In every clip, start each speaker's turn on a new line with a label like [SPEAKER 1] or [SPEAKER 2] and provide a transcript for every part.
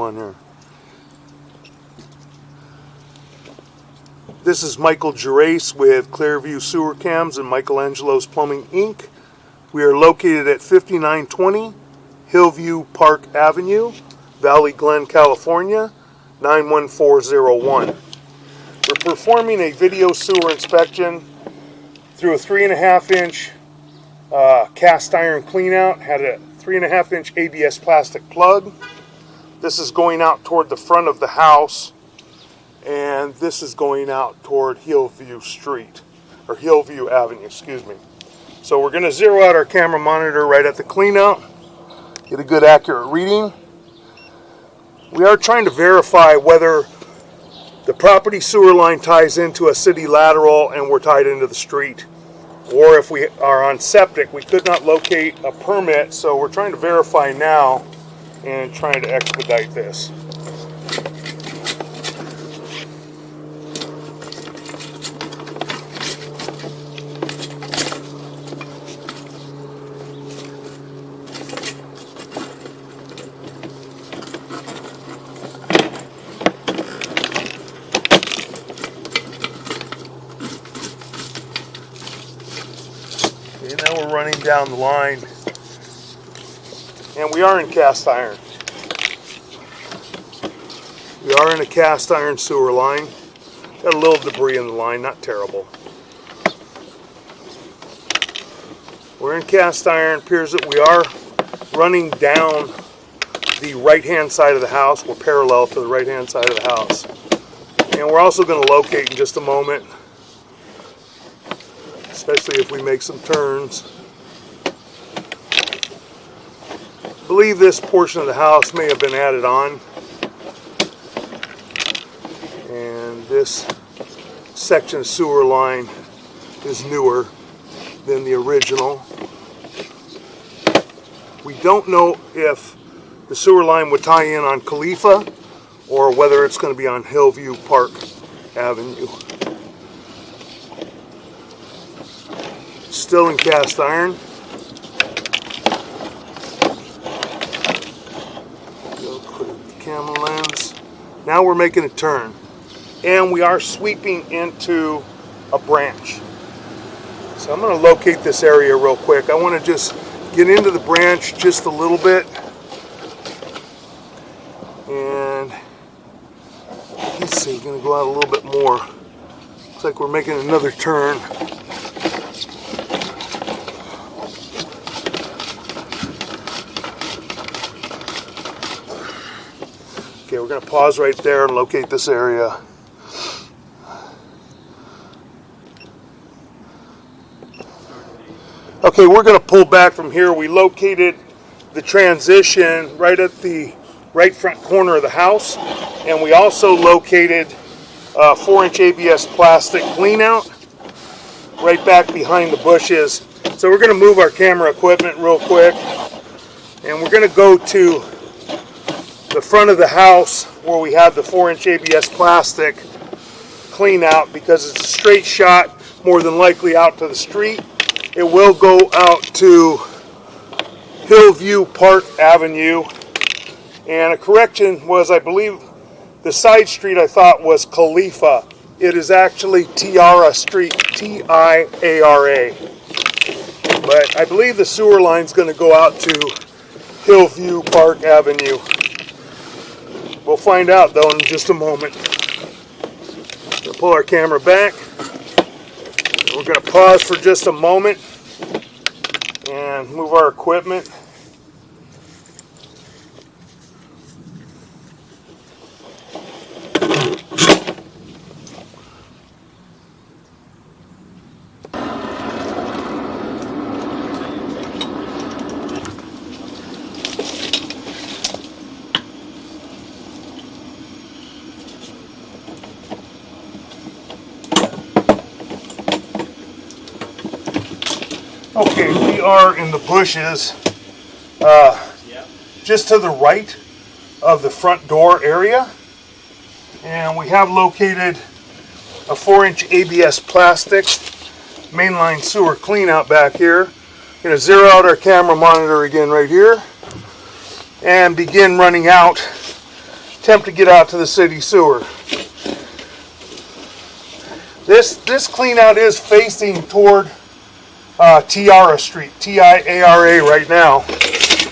[SPEAKER 1] on here. This is Michael Gerace with Clearview Sewer Cams and Michelangelo's Plumbing Inc. We are located at 5920 Hillview Park Avenue, Valley Glen, California, 91401. We're performing a video sewer inspection through a 3.5-inch cast iron cleanout. Had a 3.5-inch ABS plastic plug. This is going out toward the front of the house, and this is going out toward Hillview Street, or Hillview Avenue, excuse me. So we're going to zero out our camera monitor right at the cleanout, get a good accurate reading. We are trying to verify whether the property sewer line ties into a city lateral and we're tied into the street, or if we are on septic. We could not locate a permit, so we're trying to verify now and trying to expedite this. Okay, now we're running down the line, and we are in cast iron. We are in a cast iron sewer line. Got a little debris in the line, not terrible. We're in cast iron. Appears that we are running down the right-hand side of the house. We're parallel to the right-hand side of the house. And we're also going to locate in just a moment, especially if we make some turns. I believe this portion of the house may have been added on, and this section of sewer line is newer than the original. We don't know if the sewer line would tie in on Khalifa or whether it's going to be on Hillview Park Avenue. Still in cast iron. Go put the camera lens. Now we're making a turn, and we are sweeping into a branch. So I'm going to locate this area real quick. I want to just get into the branch just a little bit, and let's see, going to go out a little bit more. Looks like we're making another turn. Okay, we're going to pause right there and locate this area. Okay, we're going to pull back from here. We located the transition right at the right front corner of the house, and we also located a 4-inch ABS plastic clean out right back behind the bushes. So we're going to move our camera equipment real quick, and we're going to go to the front of the house where we have the 4-inch ABS plastic clean out, because it's a straight shot, more than likely out to the street. It will go out to Hillview Park Avenue. And a correction was, I believe the side street I thought was Khalifa. It is actually Tiara Street, T-I-A-R-A. But I believe the sewer line's going to go out to Hillview Park Avenue. We'll find out though in just a moment. We'll pull our camera back. We're going to pause for just a moment and move our equipment. Okay, we are in the bushes just to the right of the front door area, and we have located a 4-inch ABS plastic mainline sewer clean out back here. Going to zero out our camera monitor again right here and begin running out attempt to get out to the city sewer. This clean out is facing toward Tiara Street, Tiara right now.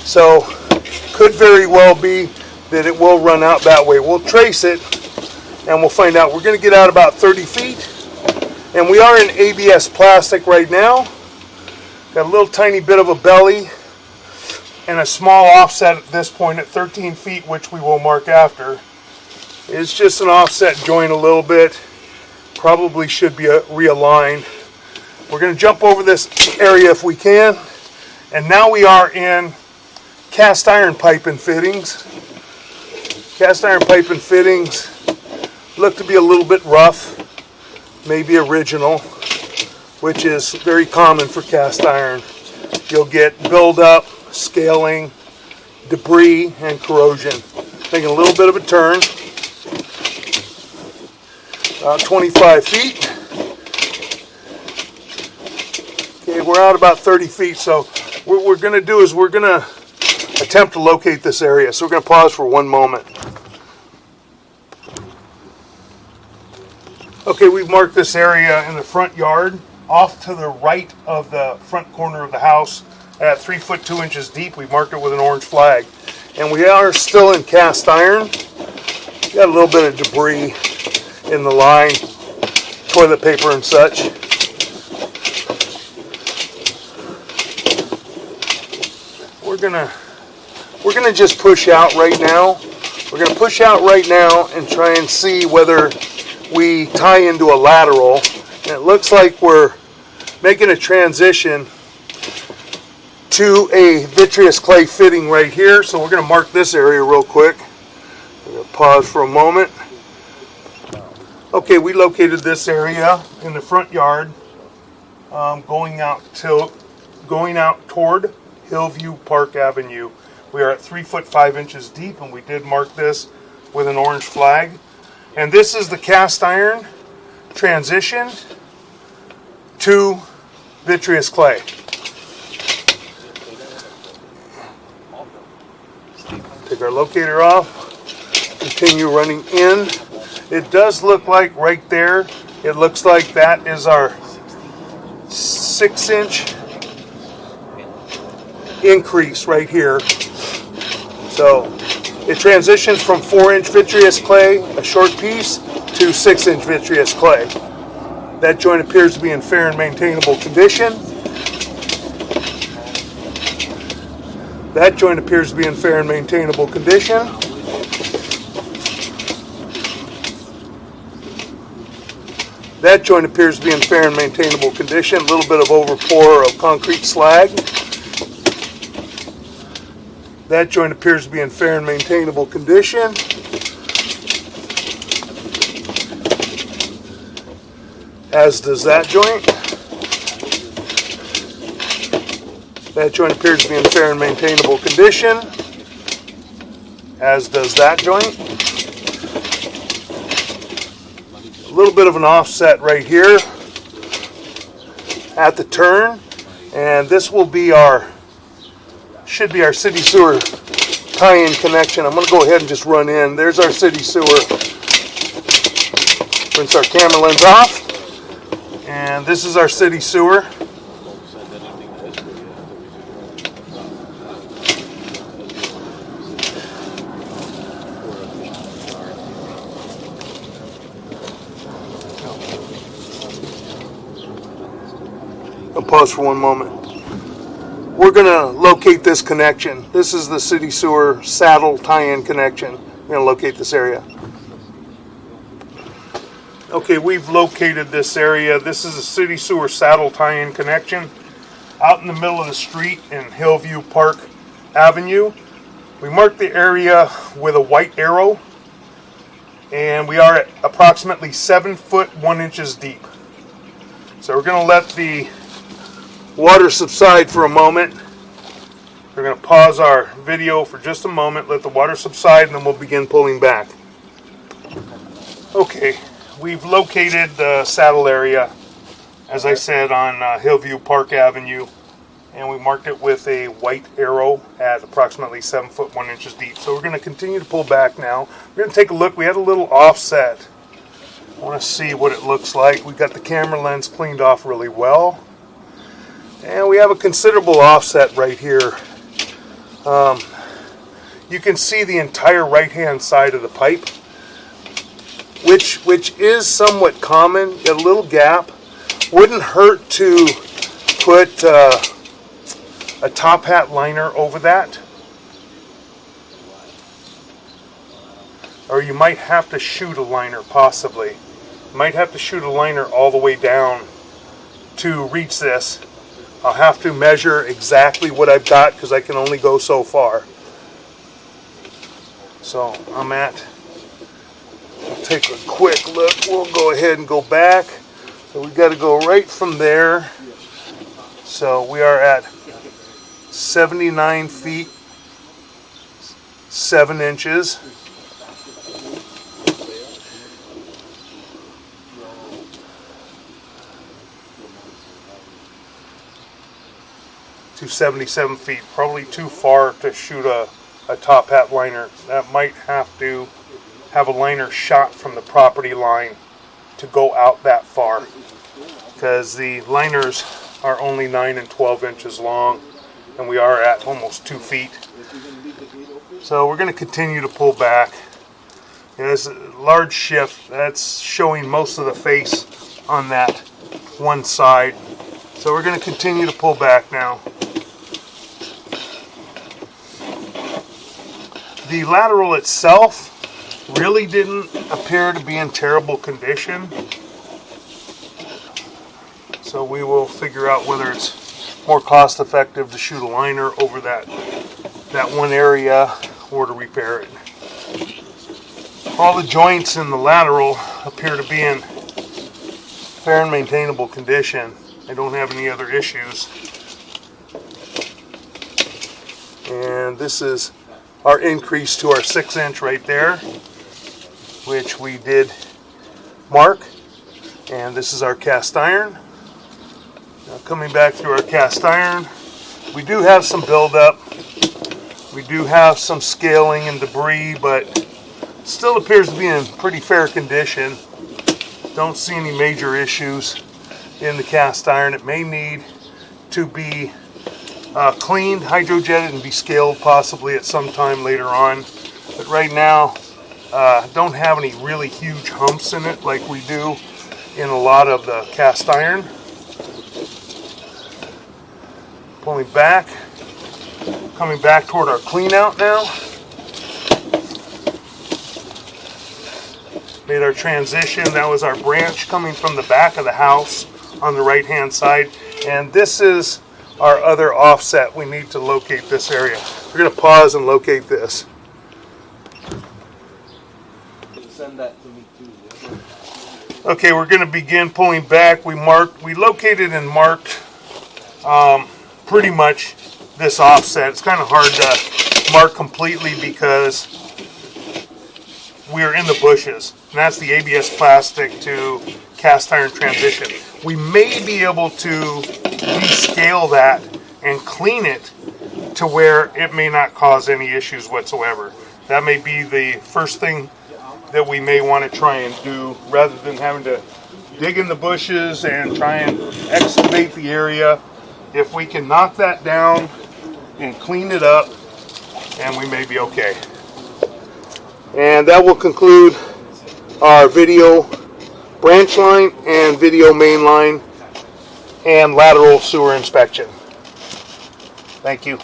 [SPEAKER 1] So could very well be that it will run out that way. We'll trace it and we'll find out. We're going to get out about 30 feet. And we are in ABS plastic right now. Got a little tiny bit of a belly and a small offset at this point at 13 feet, which we will mark after. It's just an offset joint a little bit. Probably should be realigned. We're going to jump over this area if we can. And now we are in cast iron pipe and fittings. Cast iron pipe and fittings look to be a little bit rough, maybe original, which is very common for cast iron. You'll get buildup, scaling, debris, and corrosion. Taking a little bit of a turn, about 25 feet. Okay, we're out about 30 feet, so what we're going to do is we're going to attempt to locate this area. So we're going to pause for one moment. Okay, we've marked this area in the front yard, off to the right of the front corner of the house at 3 foot 2 inches deep. We've marked it with an orange flag. And we are still in cast iron. Got a little bit of debris in the line, toilet paper and such. We're gonna just push out right now. We're gonna push out right now and try and see whether we tie into a lateral. And it looks like we're making a transition to a vitreous clay fitting right here. So we're gonna mark this area real quick. We're gonna pause for a moment. Okay, we located this area in the front yard, going out toward Hillview Park Avenue. We are at 3 foot 5 inches deep, and we did mark this with an orange flag. And this is the cast iron transition to vitreous clay. Take our locator off, continue running in. It does look like right there, it looks like that is our 6-inch increase right here. So it transitions from 4-inch vitreous clay, a short piece, to 6-inch vitreous clay. That joint appears to be in fair and maintainable condition. That joint appears to be in fair and maintainable condition. That joint appears to be in fair and maintainable condition. A little bit of overpour of concrete slag. That joint appears to be in fair and maintainable condition. As does that joint. That joint appears to be in fair and maintainable condition. As does that joint. A little bit of an offset right here at the turn. And this will be should be our city sewer tie-in connection. I'm going to go ahead and just run in. There's our city sewer. Rinse our camera lens off. And this is our city sewer. I'll pause for one moment. We're going to locate this connection. This is the city sewer saddle tie-in connection. We're going to locate this area. Okay, we've located this area. This is a city sewer saddle tie-in connection out in the middle of the street in Hillview Park Avenue. We marked the area with a white arrow, and we are at approximately 7 foot 1 inches deep. So we're going to let the water subside for a moment. We're going to pause our video for just a moment, let the water subside, and then we'll begin pulling back. Okay, we've located the saddle area, as I said, on Hillview Park Avenue. and we marked it with a white arrow at approximately 7 foot 1 inches deep. So we're going to continue to pull back now. We're going to take a look. We had a little offset. I want to see what it looks like. We got the camera lens cleaned off really well, and we have a considerable offset right here. You can see the entire right hand side of the pipe, which is somewhat common. A little gap. Wouldn't hurt to put a top hat liner over that, or you might have to shoot a liner possibly. You might have to shoot a liner all the way down to reach this. I'll have to measure exactly what I've got because I can only go so far. So I'll take a quick look. We'll go ahead and go back. So we got to go right from there. So we are at 79 feet 7 inches. To 77 feet, probably too far to shoot a top hat liner. That might have to have a liner shot from the property line to go out that far, because the liners are only 9 and 12 inches long, and we are at almost 2 feet. So we're going to continue to pull back. There's a large shift that's showing most of the face on that one side. So we're going to continue to pull back now. The lateral itself really didn't appear to be in terrible condition. So we will figure out whether it's more cost effective to shoot a liner over that one area or to repair it. All the joints in the lateral appear to be in fair and maintainable condition. I don't have any other issues. And this is our increase to our 6 inch right there, which we did mark. And this is our cast iron. Now coming back through our cast iron, we do have some buildup. We do have some scaling and debris, but still appears to be in pretty fair condition. Don't see any major issues in the cast iron. It may need to be cleaned, hydrojetted, and be scaled possibly at some time later on. But right now, don't have any really huge humps in it like we do in a lot of the cast iron. Pulling back, coming back toward our clean out now. Made our transition. That was our branch coming from the back of the house on the right hand side, and this is our other offset. We need to locate this area. We're going to pause and locate this.
[SPEAKER 2] Send that to me too.
[SPEAKER 1] Okay, we're going to begin pulling back. We located and marked pretty much this offset. It's kind of hard to mark completely because we're in the bushes, and that's the ABS plastic to cast iron transition. We may be able to descale that and clean it to where it may not cause any issues whatsoever. That may be the first thing that we may want to try and do, rather than having to dig in the bushes and try and excavate the area. If we can knock that down and clean it up, and we may be okay. And that will conclude our video branch line and video main line and lateral sewer inspection. Thank you.